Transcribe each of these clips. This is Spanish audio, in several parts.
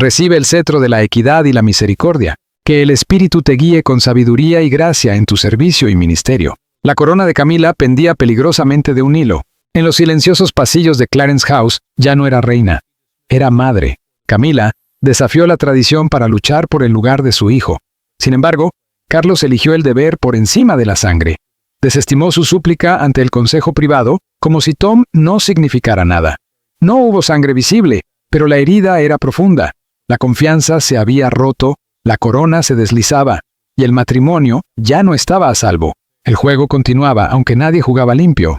Recibe el cetro de la equidad y la misericordia. Que el Espíritu te guíe con sabiduría y gracia en tu servicio y ministerio. La corona de Camila pendía peligrosamente de un hilo. En los silenciosos pasillos de Clarence House ya no era reina, era madre. Camila desafió la tradición para luchar por el lugar de su hijo. Sin embargo, Carlos eligió el deber por encima de la sangre. Desestimó su súplica ante el consejo privado, como si Tom no significara nada. No hubo sangre visible, pero la herida era profunda. La confianza se había roto, la corona se deslizaba, y el matrimonio ya no estaba a salvo. El juego continuaba, aunque nadie jugaba limpio.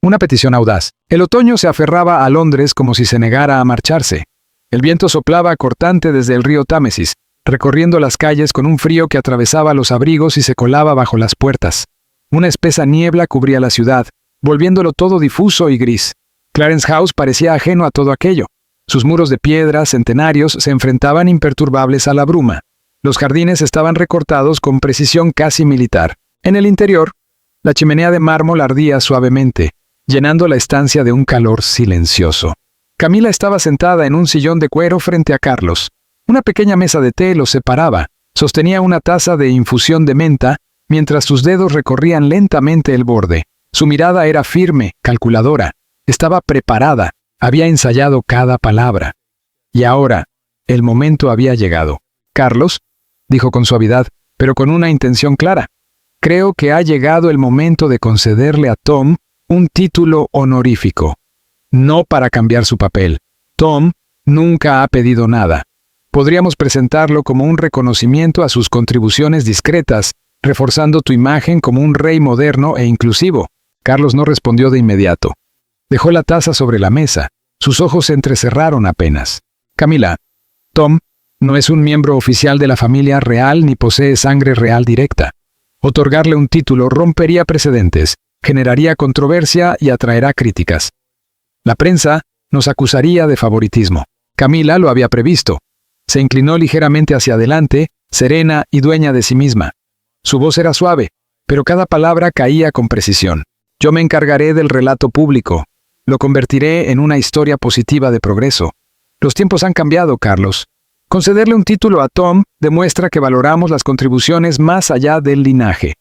Una petición audaz. El otoño se aferraba a Londres como si se negara a marcharse. El viento soplaba cortante desde el río Támesis, recorriendo las calles con un frío que atravesaba los abrigos y se colaba bajo las puertas. Una espesa niebla cubría la ciudad, volviéndolo todo difuso y gris. Clarence House parecía ajeno a todo aquello. Sus muros de piedra, centenarios, se enfrentaban imperturbables a la bruma. Los jardines estaban recortados con precisión casi militar. En el interior, la chimenea de mármol ardía suavemente, llenando la estancia de un calor silencioso. Camila estaba sentada en un sillón de cuero frente a Carlos. Una pequeña mesa de té los separaba. Sostenía una taza de infusión de menta, mientras sus dedos recorrían lentamente el borde. Su mirada era firme, calculadora. Estaba preparada. Había ensayado cada palabra. Y ahora, el momento había llegado. «Carlos», dijo con suavidad, pero con una intención clara, «creo que ha llegado el momento de concederle a Tom un título honorífico. No para cambiar su papel. Tom nunca ha pedido nada. Podríamos presentarlo como un reconocimiento a sus contribuciones discretas, reforzando tu imagen como un rey moderno e inclusivo». Carlos no respondió de inmediato. Dejó la taza sobre la mesa. Sus ojos se entrecerraron apenas. «Camila, Tom no es un miembro oficial de la familia real ni posee sangre real directa. Otorgarle un título rompería precedentes, generaría controversia y atraerá críticas. La prensa nos acusaría de favoritismo». Camila lo había previsto. Se inclinó ligeramente hacia adelante, serena y dueña de sí misma. Su voz era suave, pero cada palabra caía con precisión. «Yo me encargaré del relato público. Lo convertiré en una historia positiva de progreso. Los tiempos han cambiado, Carlos. Concederle un título a Tom demuestra que valoramos las contribuciones más allá del linaje.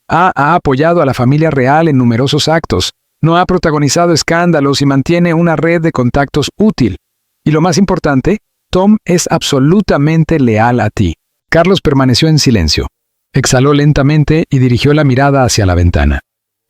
Ha apoyado a la familia real en numerosos actos, no ha protagonizado escándalos y mantiene una red de contactos útil. Y lo más importante, Tom es absolutamente leal a ti». Carlos permaneció en silencio. Exhaló lentamente y dirigió la mirada hacia la ventana.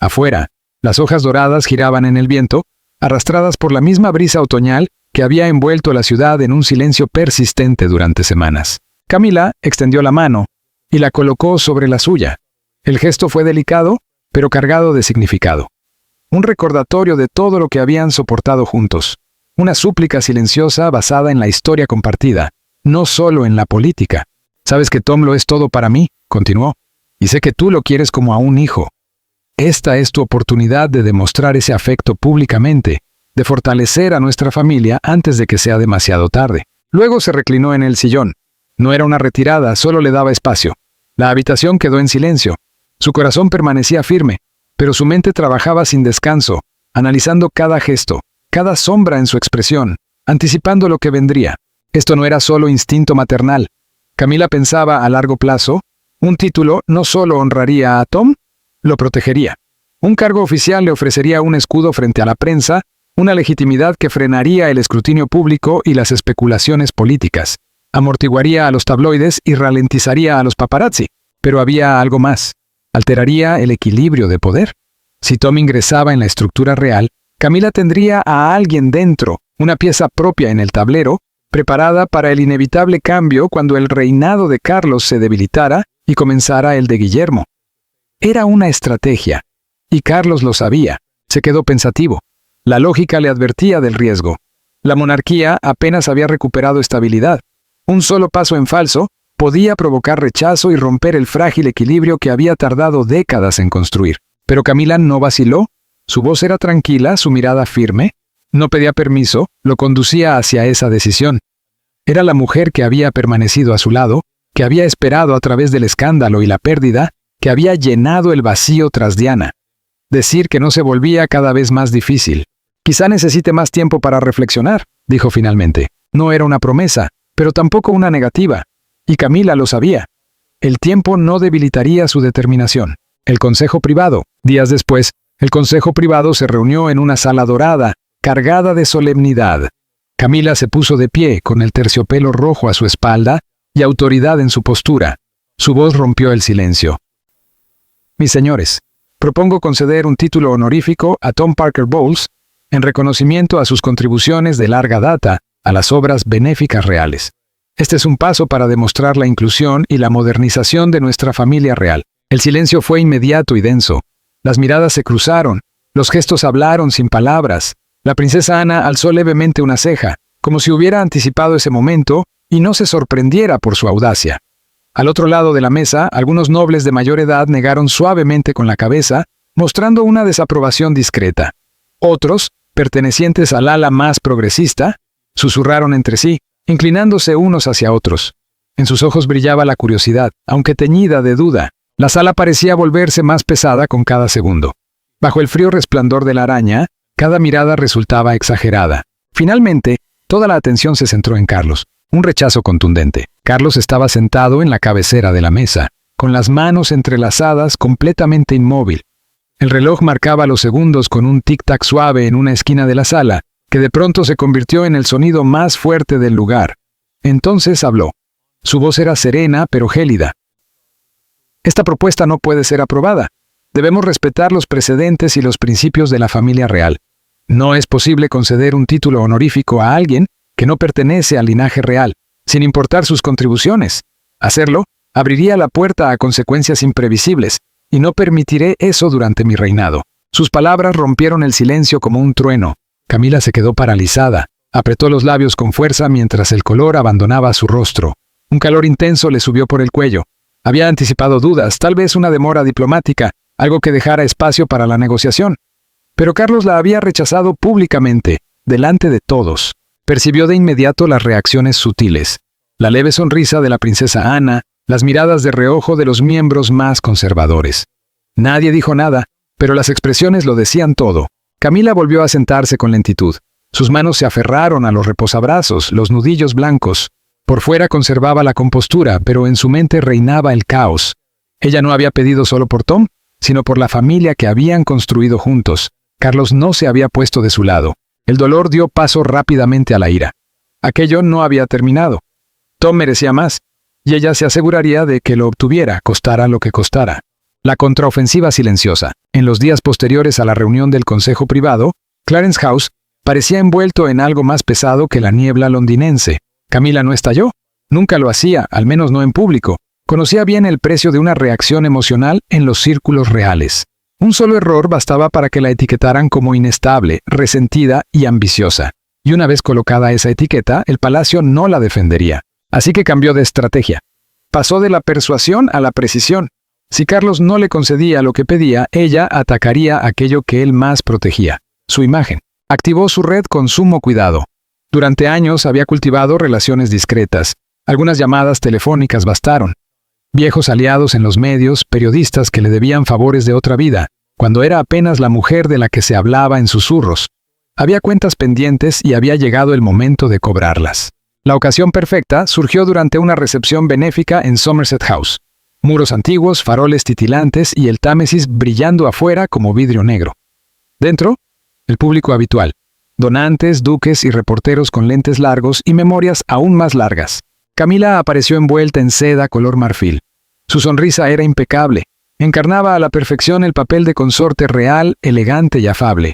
Afuera, las hojas doradas giraban en el viento, arrastradas por la misma brisa otoñal que había envuelto la ciudad en un silencio persistente durante semanas. Camila extendió la mano y la colocó sobre la suya. El gesto fue delicado, pero cargado de significado. Un recordatorio de todo lo que habían soportado juntos. Una súplica silenciosa basada en la historia compartida, no solo en la política. «Sabes que Tom lo es todo para mí», continuó, «y sé que tú lo quieres como a un hijo. Esta es tu oportunidad de demostrar ese afecto públicamente, de fortalecer a nuestra familia antes de que sea demasiado tarde». Luego se reclinó en el sillón. No era una retirada, solo le daba espacio. La habitación quedó en silencio. Su corazón permanecía firme, pero su mente trabajaba sin descanso, analizando cada gesto, cada sombra en su expresión, anticipando lo que vendría. Esto no era solo instinto maternal. Camila pensaba a largo plazo. Un título no solo honraría a Tom, lo protegería. Un cargo oficial le ofrecería un escudo frente a la prensa, una legitimidad que frenaría el escrutinio público y las especulaciones políticas. Amortiguaría a los tabloides y ralentizaría a los paparazzi. Pero había algo más. Alteraría el equilibrio de poder. Si Tom ingresaba en la estructura real, Camila tendría a alguien dentro, una pieza propia en el tablero, preparada para el inevitable cambio cuando el reinado de Carlos se debilitara y comenzara el de Guillermo. Era una estrategia, y Carlos lo sabía. Se quedó pensativo. La lógica le advertía del riesgo. La monarquía apenas había recuperado estabilidad. Un solo paso en falso podía provocar rechazo y romper el frágil equilibrio que había tardado décadas en construir. Pero Camila no vaciló. Su voz era tranquila, su mirada firme. No pedía permiso, lo conducía hacia esa decisión. Era la mujer que había permanecido a su lado, que había esperado a través del escándalo y la pérdida, que había llenado el vacío tras Diana. Decir que no se volvía cada vez más difícil. «Quizá necesite más tiempo para reflexionar», dijo finalmente. No era una promesa, pero tampoco una negativa. Y Camila lo sabía. El tiempo no debilitaría su determinación. El consejo privado. Días después, el consejo privado se reunió en una sala dorada, cargada de solemnidad. Camila se puso de pie, con el terciopelo rojo a su espalda y autoridad en su postura. Su voz rompió el silencio. Mis señores, propongo conceder un título honorífico a Tom Parker Bowles en reconocimiento a sus contribuciones de larga data a las obras benéficas reales. Este es un paso para demostrar la inclusión y la modernización de nuestra familia real. El silencio fue inmediato y denso. Las miradas se cruzaron, los gestos hablaron sin palabras. La princesa Ana alzó levemente una ceja, como si hubiera anticipado ese momento y no se sorprendiera por su audacia. Al otro lado de la mesa, algunos nobles de mayor edad negaron suavemente con la cabeza, mostrando una desaprobación discreta. Otros, pertenecientes al ala más progresista, susurraron entre sí, inclinándose unos hacia otros. En sus ojos brillaba la curiosidad, aunque teñida de duda. La sala parecía volverse más pesada con cada segundo. Bajo el frío resplandor de la araña, cada mirada resultaba exagerada. Finalmente, toda la atención se centró en Carlos. Un rechazo contundente. Carlos estaba sentado en la cabecera de la mesa, con las manos entrelazadas, completamente inmóvil. El reloj marcaba los segundos con un tic-tac suave en una esquina de la sala, que de pronto se convirtió en el sonido más fuerte del lugar. Entonces habló. Su voz era serena pero gélida. Esta propuesta no puede ser aprobada. Debemos respetar los precedentes y los principios de la familia real. No es posible conceder un título honorífico a alguien que no pertenece al linaje real, sin importar sus contribuciones. Hacerlo abriría la puerta a consecuencias imprevisibles, y no permitiré eso durante mi reinado. Sus palabras rompieron el silencio como un trueno. Camila se quedó paralizada, apretó los labios con fuerza mientras el color abandonaba su rostro. Un calor intenso le subió por el cuello. Había anticipado dudas, tal vez una demora diplomática, algo que dejara espacio para la negociación. Pero Carlos la había rechazado públicamente, delante de todos. Percibió de inmediato las reacciones sutiles. La leve sonrisa de la princesa Ana, las miradas de reojo de los miembros más conservadores. Nadie dijo nada, pero las expresiones lo decían todo. Camila volvió a sentarse con lentitud. Sus manos se aferraron a los reposabrazos, los nudillos blancos. Por fuera conservaba la compostura, pero en su mente reinaba el caos. Ella no había pedido solo por Tom, sino por la familia que habían construido juntos. Carlos no se había puesto de su lado. El dolor dio paso rápidamente a la ira. Aquello no había terminado. Tom merecía más, y ella se aseguraría de que lo obtuviera, costara lo que costara. La contraofensiva silenciosa. En los días posteriores a la reunión del Consejo Privado, Clarence House parecía envuelto en algo más pesado que la niebla londinense. Camila no estalló. Nunca lo hacía, al menos no en público. Conocía bien el precio de una reacción emocional en los círculos reales. Un solo error bastaba para que la etiquetaran como inestable, resentida y ambiciosa. Y una vez colocada esa etiqueta, el palacio no la defendería. Así que cambió de estrategia. Pasó de la persuasión a la precisión. Si Carlos no le concedía lo que pedía, ella atacaría aquello que él más protegía, su imagen. Activó su red con sumo cuidado. Durante años había cultivado relaciones discretas. Algunas llamadas telefónicas bastaron. Viejos aliados en los medios, periodistas que le debían favores de otra vida, cuando era apenas la mujer de la que se hablaba en susurros. Había cuentas pendientes y había llegado el momento de cobrarlas. La ocasión perfecta surgió durante una recepción benéfica en Somerset House. Muros antiguos, faroles titilantes y el Támesis brillando afuera como vidrio negro. Dentro, el público habitual. Donantes, duques y reporteros con lentes largos y memorias aún más largas. Camila apareció envuelta en seda color marfil. Su sonrisa era impecable. Encarnaba a la perfección el papel de consorte real, elegante y afable.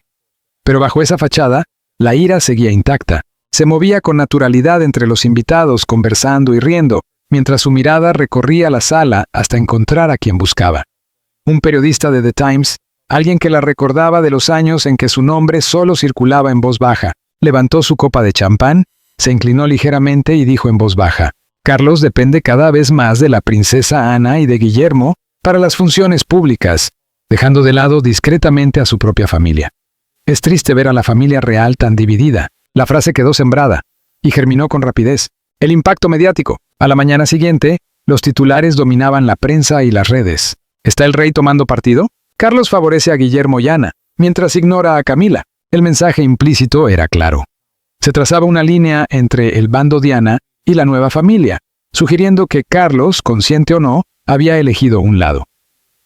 Pero bajo esa fachada, la ira seguía intacta. Se movía con naturalidad entre los invitados, conversando y riendo, mientras su mirada recorría la sala hasta encontrar a quien buscaba. Un periodista de The Times, alguien que la recordaba de los años en que su nombre solo circulaba en voz baja, levantó su copa de champán, se inclinó ligeramente y dijo en voz baja: Carlos depende cada vez más de la princesa Ana y de Guillermo para las funciones públicas, dejando de lado discretamente a su propia familia. Es triste ver a la familia real tan dividida. La frase quedó sembrada y germinó con rapidez. El impacto mediático. A la mañana siguiente, los titulares dominaban la prensa y las redes. ¿Está el rey tomando partido? Carlos favorece a Guillermo y Ana, mientras ignora a Camila. El mensaje implícito era claro. Se trazaba una línea entre el bando de Ana y la nueva familia, sugiriendo que Carlos, consciente o no, había elegido un lado.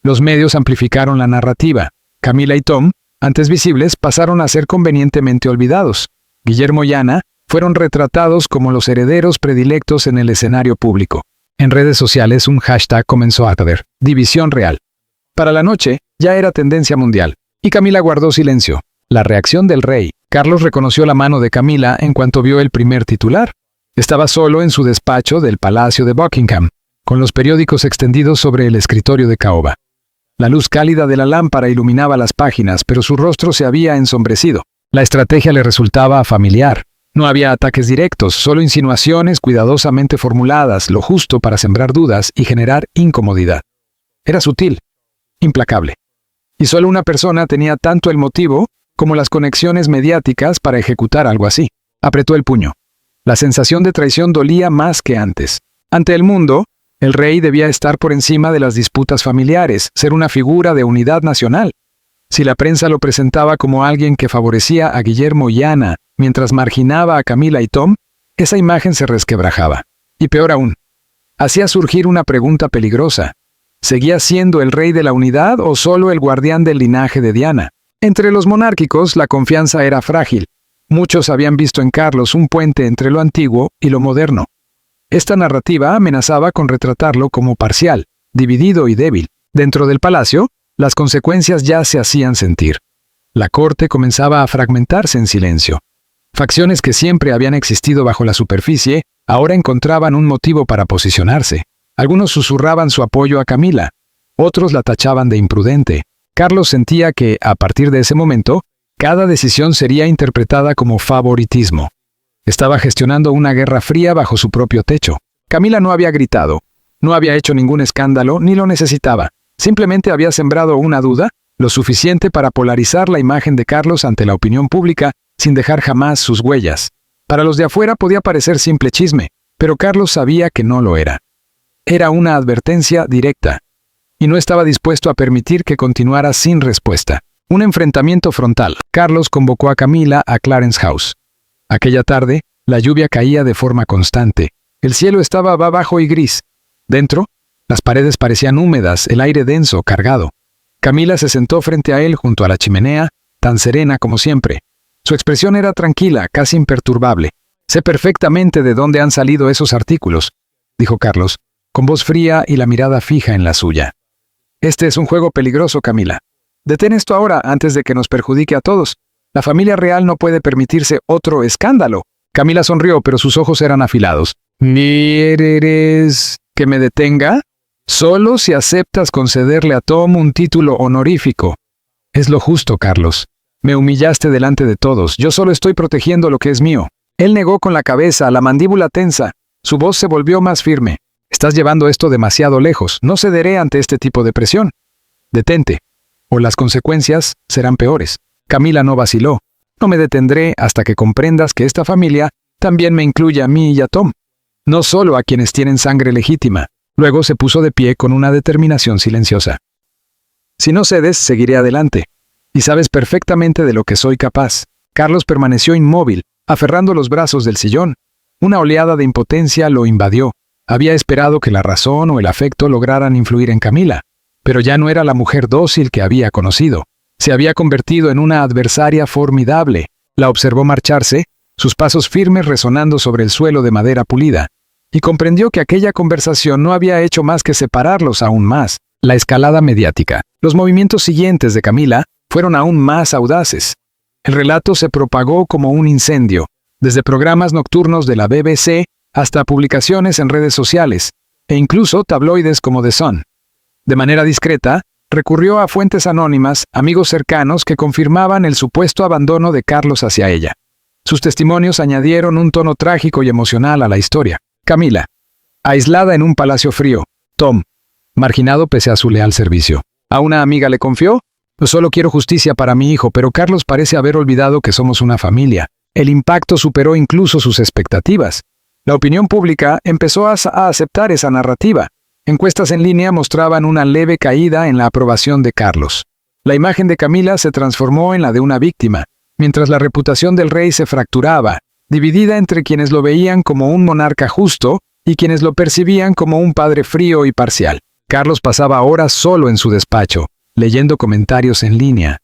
Los medios amplificaron la narrativa. Camila y Tom, antes visibles, pasaron a ser convenientemente olvidados. Guillermo y Ana fueron retratados como los herederos predilectos en el escenario público. En redes sociales un hashtag comenzó a arder: División Real. Para la noche, ya era tendencia mundial, y Camila guardó silencio. La reacción del rey. Carlos reconoció la mano de Camila en cuanto vio el primer titular. Estaba solo en su despacho del Palacio de Buckingham, con los periódicos extendidos sobre el escritorio de caoba. La luz cálida de la lámpara iluminaba las páginas, pero su rostro se había ensombrecido. La estrategia le resultaba familiar. No había ataques directos, solo insinuaciones cuidadosamente formuladas, lo justo para sembrar dudas y generar incomodidad. Era sutil, implacable. Y solo una persona tenía tanto el motivo como las conexiones mediáticas para ejecutar algo así. Apretó el puño. La sensación de traición dolía más que antes. Ante el mundo, el rey debía estar por encima de las disputas familiares, ser una figura de unidad nacional. Si la prensa lo presentaba como alguien que favorecía a Guillermo y Ana, mientras marginaba a Camila y Tom, esa imagen se resquebrajaba. Y peor aún, hacía surgir una pregunta peligrosa. ¿Seguía siendo el rey de la unidad o solo el guardián del linaje de Diana? Entre los monárquicos, la confianza era frágil. Muchos habían visto en Carlos un puente entre lo antiguo y lo moderno. Esta narrativa amenazaba con retratarlo como parcial, dividido y débil. Dentro del palacio, las consecuencias ya se hacían sentir. La corte comenzaba a fragmentarse en silencio. Facciones que siempre habían existido bajo la superficie, ahora encontraban un motivo para posicionarse. Algunos susurraban su apoyo a Camila, otros la tachaban de imprudente. Carlos sentía que, a partir de ese momento, cada decisión sería interpretada como favoritismo. Estaba gestionando una guerra fría bajo su propio techo. Camila no había gritado, no había hecho ningún escándalo, ni lo necesitaba. Simplemente había sembrado una duda, lo suficiente para polarizar la imagen de Carlos ante la opinión pública, sin dejar jamás sus huellas. Para los de afuera podía parecer simple chisme, pero Carlos sabía que no lo era. Era una advertencia directa, y no estaba dispuesto a permitir que continuara sin respuesta. Un enfrentamiento frontal. Carlos convocó a Camila a Clarence House. Aquella tarde, la lluvia caía de forma constante. El cielo estaba bajo y gris. Dentro, las paredes parecían húmedas, el aire denso, cargado. Camila se sentó frente a él junto a la chimenea, tan serena como siempre. Su expresión era tranquila, casi imperturbable. «Sé perfectamente de dónde han salido esos artículos», dijo Carlos, con voz fría y la mirada fija en la suya. «Este es un juego peligroso, Camila. Detén esto ahora antes de que nos perjudique a todos. La familia real no puede permitirse otro escándalo». Camila sonrió, pero sus ojos eran afilados. «¿Quieres que me detenga? Solo si aceptas concederle a Tom un título honorífico». «Es lo justo, Carlos. Me humillaste delante de todos. Yo solo estoy protegiendo lo que es mío». Él negó con la cabeza, la mandíbula tensa. Su voz se volvió más firme. «Estás llevando esto demasiado lejos. No cederé ante este tipo de presión. Detente, o las consecuencias serán peores». Camila no vaciló. «No me detendré hasta que comprendas que esta familia también me incluye a mí y a Tom. No solo a quienes tienen sangre legítima». Luego se puso de pie con una determinación silenciosa. «Si no cedes, seguiré adelante. Y sabes perfectamente de lo que soy capaz». Carlos permaneció inmóvil, aferrando los brazos del sillón. Una oleada de impotencia lo invadió. Había esperado que la razón o el afecto lograran influir en Camila, pero ya no era la mujer dócil que había conocido. Se había convertido en una adversaria formidable. La observó marcharse, sus pasos firmes resonando sobre el suelo de madera pulida, y comprendió que aquella conversación no había hecho más que separarlos aún más. La escalada mediática. Los movimientos siguientes de Camila fueron aún más audaces. El relato se propagó como un incendio, desde programas nocturnos de la BBC hasta publicaciones en redes sociales, e incluso tabloides como The Sun. De manera discreta, recurrió a fuentes anónimas, amigos cercanos que confirmaban el supuesto abandono de Carlos hacia ella. Sus testimonios añadieron un tono trágico y emocional a la historia. Camila, aislada en un palacio frío. Tom, marginado pese a su leal servicio. ¿A una amiga le confió? Solo quiero justicia para mi hijo, pero Carlos parece haber olvidado que somos una familia. El impacto superó incluso sus expectativas. La opinión pública empezó a aceptar esa narrativa. Encuestas en línea mostraban una leve caída en la aprobación de Carlos. La imagen de Camila se transformó en la de una víctima, mientras la reputación del rey se fracturaba. dividida entre quienes lo veían como un monarca justo y quienes lo percibían como un padre frío y parcial. Carlos pasaba horas solo en su despacho, leyendo comentarios en línea.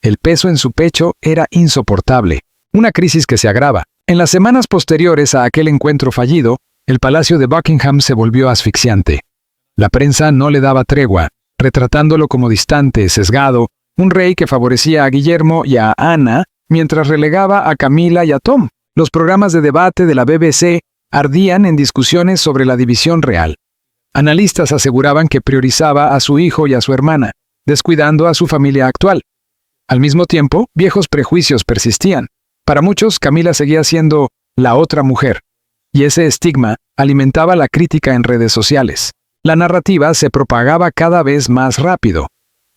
El peso en su pecho era insoportable, una crisis que se agrava. En las semanas posteriores a aquel encuentro fallido, el Palacio de Buckingham se volvió asfixiante. La prensa no le daba tregua, retratándolo como distante, sesgado, un rey que favorecía a Guillermo y a Ana, mientras relegaba a Camila y a Tom. Los programas de debate de la BBC ardían en discusiones sobre la división real. Analistas aseguraban que priorizaba a su hijo y a su hermana, descuidando a su familia actual. Al mismo tiempo, viejos prejuicios persistían. Para muchos, Camila seguía siendo la otra mujer, y ese estigma alimentaba la crítica en redes sociales. La narrativa se propagaba cada vez más rápido.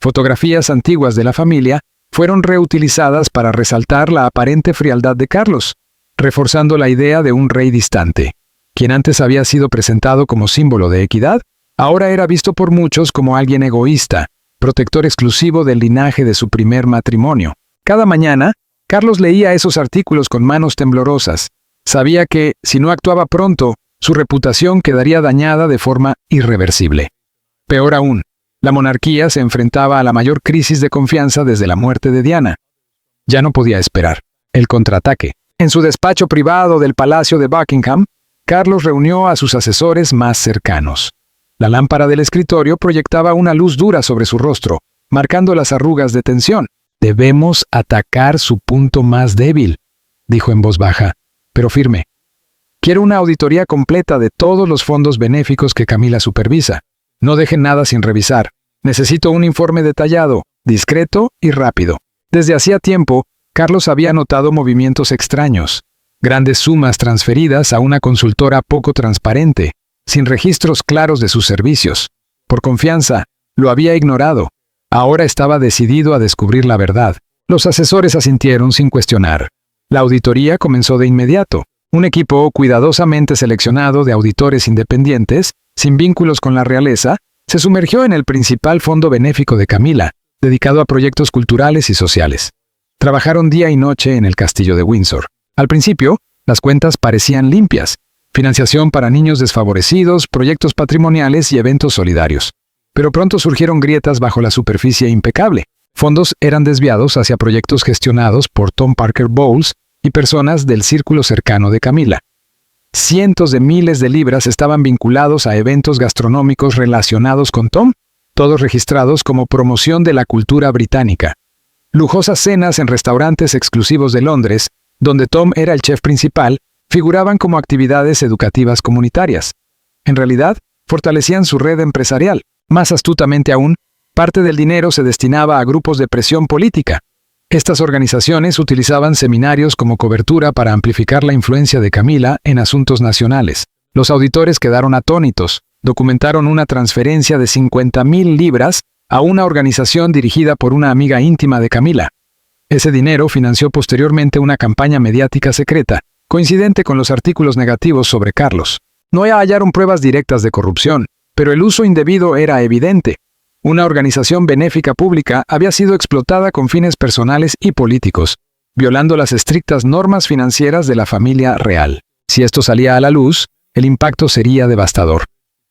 Fotografías antiguas de la familia fueron reutilizadas para resaltar la aparente frialdad de Carlos, reforzando la idea de un rey distante. Quien antes había sido presentado como símbolo de equidad, ahora era visto por muchos como alguien egoísta, protector exclusivo del linaje de su primer matrimonio. Cada mañana, Carlos leía esos artículos con manos temblorosas. Sabía que, si no actuaba pronto, su reputación quedaría dañada de forma irreversible. Peor aún, la monarquía se enfrentaba a la mayor crisis de confianza desde la muerte de Diana. Ya no podía esperar. El contraataque. En su despacho privado del Palacio de Buckingham, Carlos reunió a sus asesores más cercanos. La lámpara del escritorio proyectaba una luz dura sobre su rostro, marcando las arrugas de tensión. «Debemos atacar su punto más débil», dijo en voz baja, pero firme. «Quiero una auditoría completa de todos los fondos benéficos que Camila supervisa. No dejen nada sin revisar. Necesito un informe detallado, discreto y rápido». Desde hacía tiempo, Carlos había notado movimientos extraños. Grandes sumas transferidas a una consultora poco transparente, sin registros claros de sus servicios. Por confianza, lo había ignorado. Ahora estaba decidido a descubrir la verdad. Los asesores asintieron sin cuestionar. La auditoría comenzó de inmediato. Un equipo cuidadosamente seleccionado de auditores independientes, sin vínculos con la realeza, se sumergió en el principal fondo benéfico de Camila, dedicado a proyectos culturales y sociales. Trabajaron día y noche en el castillo de Windsor. Al principio, las cuentas parecían limpias. Financiación para niños desfavorecidos, proyectos patrimoniales y eventos solidarios. Pero pronto surgieron grietas bajo la superficie impecable. Fondos eran desviados hacia proyectos gestionados por Tom Parker Bowles y personas del círculo cercano de Camila. Cientos de miles de libras estaban vinculados a eventos gastronómicos relacionados con Tom, todos registrados como promoción de la cultura británica. Lujosas cenas en restaurantes exclusivos de Londres, donde Tom era el chef principal, figuraban como actividades educativas comunitarias. En realidad, fortalecían su red empresarial. Más astutamente aún, parte del dinero se destinaba a grupos de presión política. Estas organizaciones utilizaban seminarios como cobertura para amplificar la influencia de Camila en asuntos nacionales. Los auditores quedaron atónitos. Documentaron una transferencia de 50,000 libras a una organización dirigida por una amiga íntima de Camila. Ese dinero financió posteriormente una campaña mediática secreta, coincidente con los artículos negativos sobre Carlos. No hallaron pruebas directas de corrupción, pero el uso indebido era evidente. Una organización benéfica pública había sido explotada con fines personales y políticos, violando las estrictas normas financieras de la familia real. Si esto salía a la luz, el impacto sería devastador.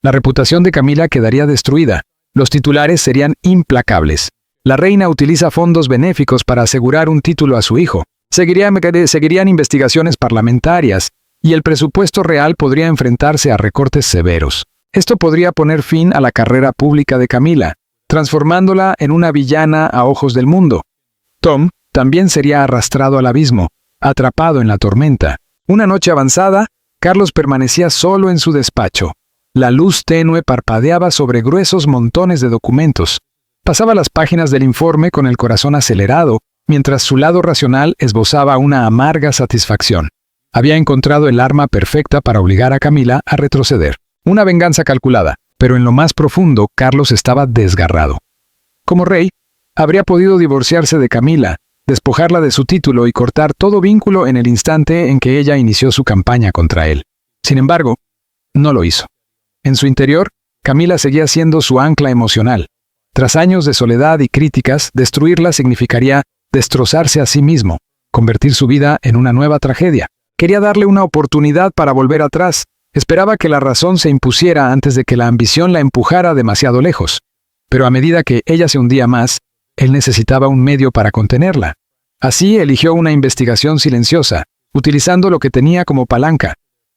La reputación de Camila quedaría destruida. Los titulares serían implacables. La reina utiliza fondos benéficos para asegurar un título a su hijo. Seguirían investigaciones parlamentarias, y el presupuesto real podría enfrentarse a recortes severos. Esto podría poner fin a la carrera pública de Camila, transformándola en una villana a ojos del mundo. Tom también sería arrastrado al abismo, atrapado en la tormenta. Una noche avanzada, Carlos permanecía solo en su despacho. La luz tenue parpadeaba sobre gruesos montones de documentos. Pasaba las páginas del informe con el corazón acelerado, mientras su lado racional esbozaba una amarga satisfacción. Había encontrado el arma perfecta para obligar a Camila a retroceder. Una venganza calculada, pero en lo más profundo, Carlos estaba desgarrado. Como rey, habría podido divorciarse de Camila, despojarla de su título y cortar todo vínculo en el instante en que ella inició su campaña contra él. Sin embargo, no lo hizo. En su interior, Camila seguía siendo su ancla emocional. Tras años de soledad y críticas, destruirla significaría destrozarse a sí mismo, convertir su vida en una nueva tragedia. Quería darle una oportunidad para volver atrás. Esperaba que la razón se impusiera antes de que la ambición la empujara demasiado lejos. Pero a medida que ella se hundía más, él necesitaba un medio para contenerla. Así eligió una investigación silenciosa, utilizando lo que tenía como palanca,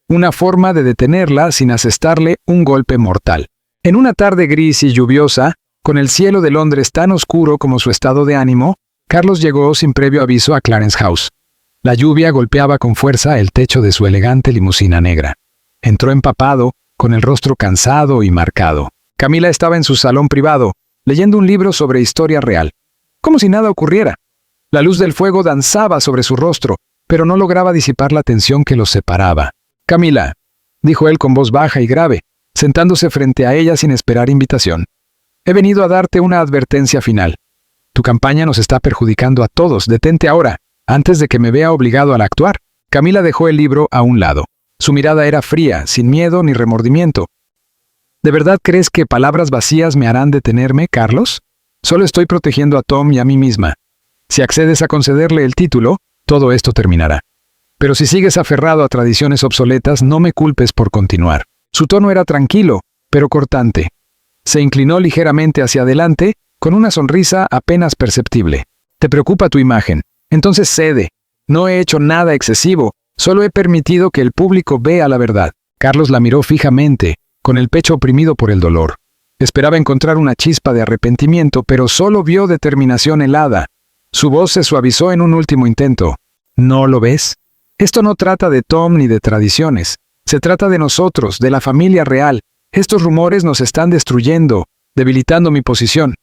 una forma de detenerla sin asestarle un golpe mortal. En una tarde gris y lluviosa, con el cielo de Londres tan oscuro como su estado de ánimo, Carlos llegó sin previo aviso a Clarence House. La lluvia golpeaba con fuerza el techo de su elegante limusina negra. Entró empapado, con el rostro cansado y marcado. Camila estaba en su salón privado, leyendo un libro sobre historia real, como si nada ocurriera. La luz del fuego danzaba sobre su rostro, pero no lograba disipar la tensión que los separaba. «Camila», dijo él con voz baja y grave, sentándose frente a ella sin esperar invitación. «He venido a darte una advertencia final. Tu campaña nos está perjudicando a todos. Detente ahora, antes de que me vea obligado a actuar». Camila dejó el libro a un lado. Su mirada era fría, sin miedo ni remordimiento. «¿De verdad crees que palabras vacías me harán detenerme, Carlos? Solo estoy protegiendo a Tom y a mí misma. Si accedes a concederle el título, todo esto terminará. Pero si sigues aferrado a tradiciones obsoletas, no me culpes por continuar». Su tono era tranquilo, pero cortante. Se inclinó ligeramente hacia adelante, con una sonrisa apenas perceptible. «¿Te preocupa tu imagen? Entonces cede. No he hecho nada excesivo, solo he permitido que el público vea la verdad». Carlos la miró fijamente, con el pecho oprimido por el dolor. Esperaba encontrar una chispa de arrepentimiento, pero solo vio determinación helada. Su voz se suavizó en un último intento. «¿No lo ves? Esto no trata de Tom ni de tradiciones. Se trata de nosotros, de la familia real. Estos rumores nos están destruyendo, debilitando mi posición.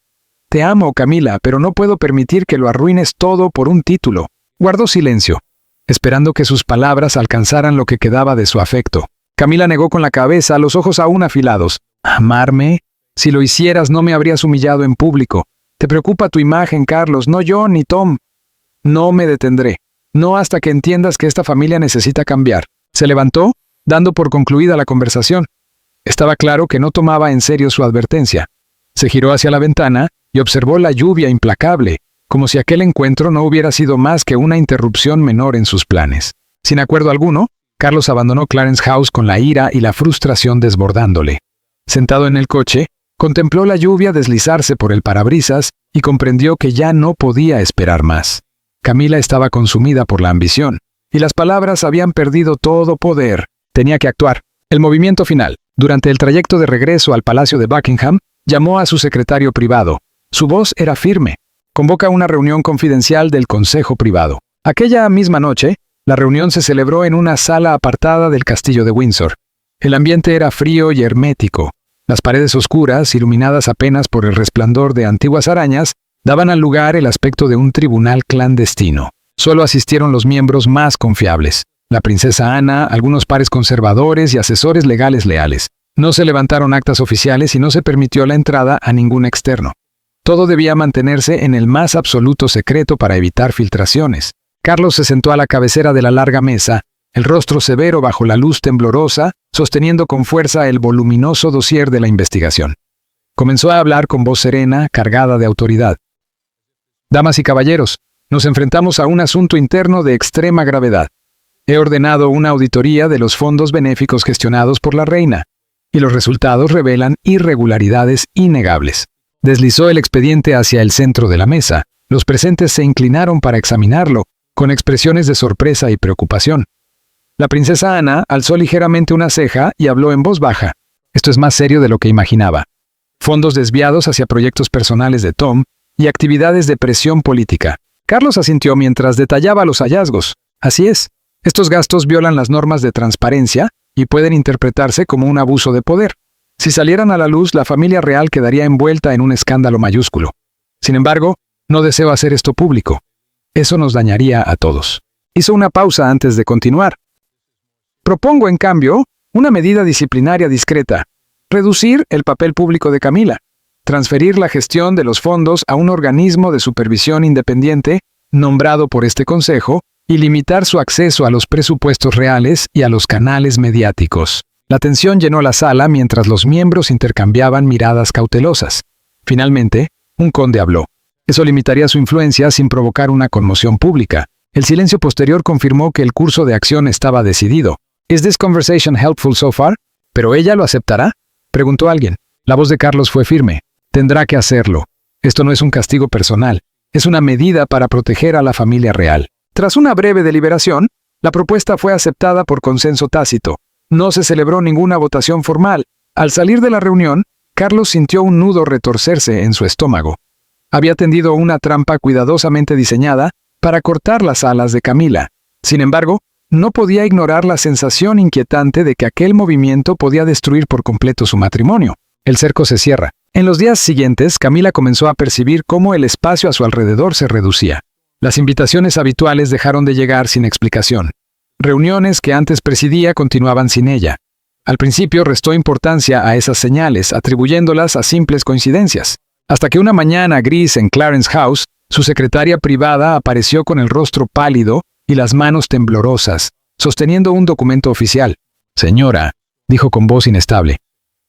Te amo, Camila, pero no puedo permitir que lo arruines todo por un título». Guardó silencio, esperando que sus palabras alcanzaran lo que quedaba de su afecto. Camila negó con la cabeza, los ojos aún afilados. «¿Amarme? Si lo hicieras no me habrías humillado en público. Te preocupa tu imagen, Carlos, no yo ni Tom. No me detendré. No hasta que entiendas que esta familia necesita cambiar». Se levantó, dando por concluida la conversación. Estaba claro que no tomaba en serio su advertencia. Se giró hacia la ventana y observó la lluvia implacable, como si aquel encuentro no hubiera sido más que una interrupción menor en sus planes. Sin acuerdo alguno, Carlos abandonó Clarence House con la ira y la frustración desbordándole. Sentado en el coche, contempló la lluvia deslizarse por el parabrisas y comprendió que ya no podía esperar más. Camila estaba consumida por la ambición, y las palabras habían perdido todo poder. Tenía que actuar. El movimiento final. Durante el trayecto de regreso al Palacio de Buckingham, llamó a su secretario privado. Su voz era firme. «Convoca una reunión confidencial del Consejo Privado». Aquella misma noche, la reunión se celebró en una sala apartada del castillo de Windsor. El ambiente era frío y hermético. Las paredes oscuras, iluminadas apenas por el resplandor de antiguas arañas, daban al lugar el aspecto de un tribunal clandestino. Solo asistieron los miembros más confiables. La princesa Ana, algunos pares conservadores y asesores legales leales. No se levantaron actas oficiales y no se permitió la entrada a ningún externo. Todo debía mantenerse en el más absoluto secreto para evitar filtraciones. Carlos se sentó a la cabecera de la larga mesa, el rostro severo bajo la luz temblorosa, sosteniendo con fuerza el voluminoso dossier de la investigación. Comenzó a hablar con voz serena, cargada de autoridad. «Damas y caballeros, nos enfrentamos a un asunto interno de extrema gravedad. He ordenado una auditoría de los fondos benéficos gestionados por la reina, y los resultados revelan irregularidades innegables». Deslizó el expediente hacia el centro de la mesa. Los presentes se inclinaron para examinarlo, con expresiones de sorpresa y preocupación. La princesa Ana alzó ligeramente una ceja y habló en voz baja. «Esto es más serio de lo que imaginaba. Fondos desviados hacia proyectos personales de Tom y actividades de presión política». Carlos asintió mientras detallaba los hallazgos. «Así es. Estos gastos violan las normas de transparencia y pueden interpretarse como un abuso de poder. Si salieran a la luz, la familia real quedaría envuelta en un escándalo mayúsculo. Sin embargo, no deseo hacer esto público. Eso nos dañaría a todos». Hizo una pausa antes de continuar. «Propongo, en cambio, una medida disciplinaria discreta. Reducir el papel público de Camila. Transferir la gestión de los fondos a un organismo de supervisión independiente, nombrado por este consejo, y limitar su acceso a los presupuestos reales y a los canales mediáticos». La tensión llenó la sala mientras los miembros intercambiaban miradas cautelosas. Finalmente, un conde habló. Eso limitaría su influencia sin provocar una conmoción pública. El silencio posterior confirmó que el curso de acción estaba decidido. ¿Is this conversation helpful so far? ¿Pero ella lo aceptará?, preguntó alguien. La voz de Carlos fue firme. Tendrá que hacerlo. Esto no es un castigo personal. Es una medida para proteger a la familia real. Tras una breve deliberación, la propuesta fue aceptada por consenso tácito. No se celebró ninguna votación formal. Al salir de la reunión, Carlos sintió un nudo retorcerse en su estómago. Había tendido una trampa cuidadosamente diseñada para cortar las alas de Camila. Sin embargo, no podía ignorar la sensación inquietante de que aquel movimiento podía destruir por completo su matrimonio. El cerco se cierra. En los días siguientes, Camila comenzó a percibir cómo el espacio a su alrededor se reducía. Las invitaciones habituales dejaron de llegar sin explicación. Reuniones que antes presidía continuaban sin ella. Al principio restó importancia a esas señales, atribuyéndolas a simples coincidencias. Hasta que una mañana gris en Clarence House, su secretaria privada apareció con el rostro pálido y las manos temblorosas, sosteniendo un documento oficial. «Señora», dijo con voz inestable,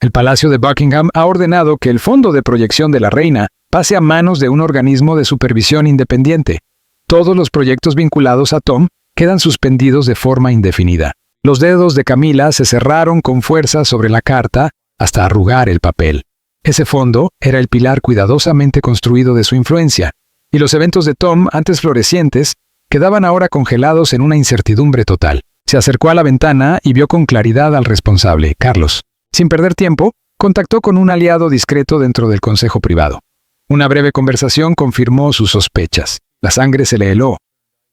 «el Palacio de Buckingham ha ordenado que el fondo de proyección de la reina pase a manos de un organismo de supervisión independiente. Todos los proyectos vinculados a Tom quedan suspendidos de forma indefinida». Los dedos de Camila se cerraron con fuerza sobre la carta hasta arrugar el papel. Ese fondo era el pilar cuidadosamente construido de su influencia, y los eventos de Tom, antes florecientes, quedaban ahora congelados en una incertidumbre total. Se acercó a la ventana y vio con claridad al responsable, Carlos. Sin perder tiempo, contactó con un aliado discreto dentro del consejo privado. Una breve conversación confirmó sus sospechas. La sangre se le heló.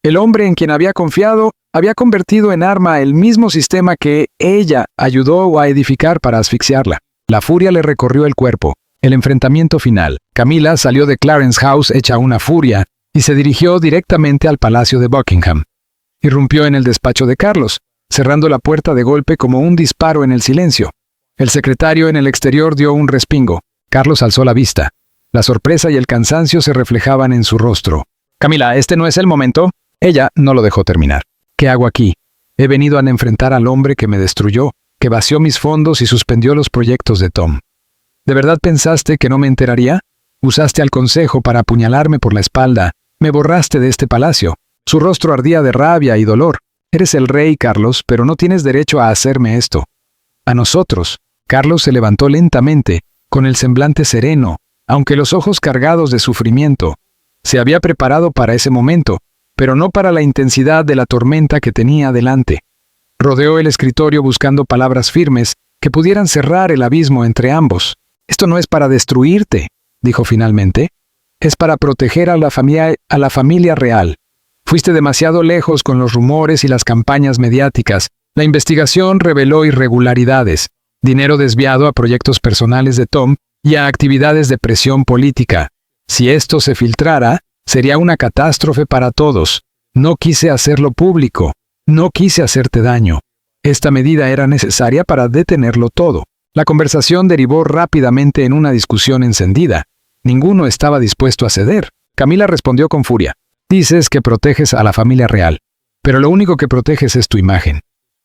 El hombre en quien había confiado había convertido en arma el mismo sistema que ella ayudó a edificar para asfixiarla. La furia le recorrió el cuerpo. El enfrentamiento final. Camila salió de Clarence House hecha una furia y se dirigió directamente al Palacio de Buckingham. Irrumpió en el despacho de Carlos, cerrando la puerta de golpe como un disparo en el silencio. El secretario en el exterior dio un respingo. Carlos alzó la vista. La sorpresa y el cansancio se reflejaban en su rostro. «Camila, este no es el momento». Ella no lo dejó terminar. «¿Qué hago aquí? He venido a enfrentar al hombre que me destruyó, que vació mis fondos y suspendió los proyectos de Tom. ¿De verdad pensaste que no me enteraría? Usaste al consejo para apuñalarme por la espalda. Me borraste de este palacio». Su rostro ardía de rabia y dolor. «Eres el rey, Carlos, pero no tienes derecho a hacerme esto». «A nosotros». Carlos se levantó lentamente, con el semblante sereno, aunque los ojos cargados de sufrimiento. Se había preparado para ese momento, pero no para la intensidad de la tormenta que tenía delante. Rodeó el escritorio buscando palabras firmes que pudieran cerrar el abismo entre ambos. «Esto no es para destruirte», dijo finalmente. «Es para proteger a la familia real. Fuiste demasiado lejos con los rumores y las campañas mediáticas. La investigación reveló irregularidades, dinero desviado a proyectos personales de Tom y a actividades de presión política. Si esto se filtrara, sería una catástrofe para todos. No quise hacerlo público. No quise hacerte daño. Esta medida era necesaria para detenerlo todo». La conversación derivó rápidamente en una discusión encendida. Ninguno estaba dispuesto a ceder. Camila respondió con furia. «Dices que proteges a la familia real, pero lo único que proteges es tu imagen.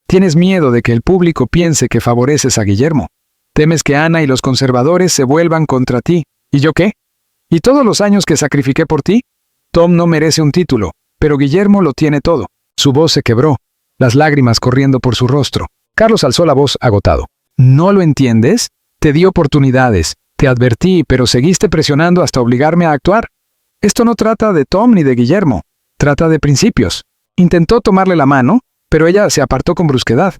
Tienes miedo de que el público piense que favoreces a Guillermo. Temes que Ana y los conservadores se vuelvan contra ti. ¿Y yo qué? ¿Y todos los años que sacrifiqué por ti? Tom no merece un título, pero Guillermo lo tiene todo». Su voz se quebró, las lágrimas corriendo por su rostro. Carlos alzó la voz agotado. «¿No lo entiendes? Te di oportunidades, te advertí, pero seguiste presionando hasta obligarme a actuar. Esto no trata de Tom ni de Guillermo, trata de principios». Intentó tomarle la mano, pero ella se apartó con brusquedad.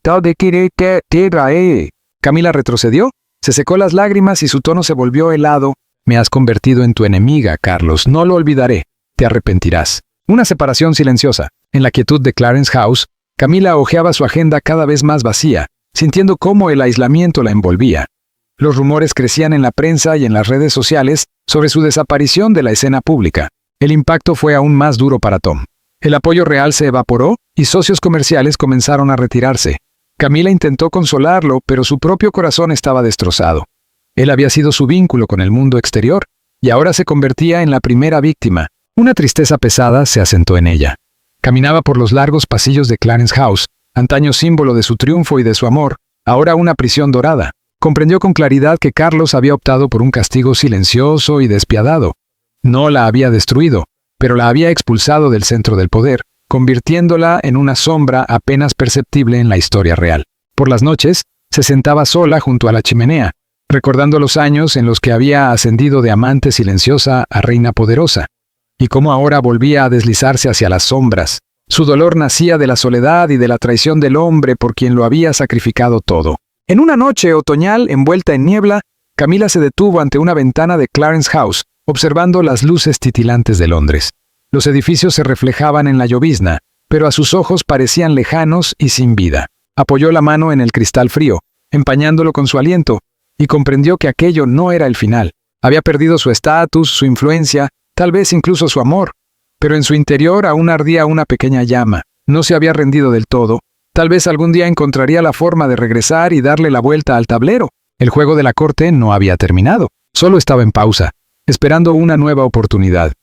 Camila retrocedió, se secó las lágrimas y su tono se volvió helado. «Me has convertido en tu enemiga, Carlos, no lo olvidaré. Te arrepentirás». Una separación silenciosa. En la quietud de Clarence House, Camila hojeaba su agenda cada vez más vacía, sintiendo cómo el aislamiento la envolvía. Los rumores crecían en la prensa y en las redes sociales sobre su desaparición de la escena pública. El impacto fue aún más duro para Tom. El apoyo real se evaporó y socios comerciales comenzaron a retirarse. Camila intentó consolarlo, pero su propio corazón estaba destrozado. Él había sido su vínculo con el mundo exterior, y ahora se convertía en la primera víctima. Una tristeza pesada se asentó en ella. Caminaba por los largos pasillos de Clarence House, antaño símbolo de su triunfo y de su amor, ahora una prisión dorada. Comprendió con claridad que Carlos había optado por un castigo silencioso y despiadado. No la había destruido, pero la había expulsado del centro del poder, convirtiéndola en una sombra apenas perceptible en la historia real. Por las noches, se sentaba sola junto a la chimenea, recordando los años en los que había ascendido de amante silenciosa a reina poderosa, y cómo ahora volvía a deslizarse hacia las sombras. Su dolor nacía de la soledad y de la traición del hombre por quien lo había sacrificado todo. En una noche otoñal envuelta en niebla, Camila se detuvo ante una ventana de Clarence House, observando las luces titilantes de Londres. Los edificios se reflejaban en la llovizna, pero a sus ojos parecían lejanos y sin vida. Apoyó la mano en el cristal frío, empañándolo con su aliento, y comprendió que aquello no era el final. Había perdido su estatus, su influencia, tal vez incluso su amor, pero en su interior aún ardía una pequeña llama. No se había rendido del todo. Tal vez algún día encontraría la forma de regresar y darle la vuelta al tablero. El juego de la corte no había terminado, solo estaba en pausa, esperando una nueva oportunidad.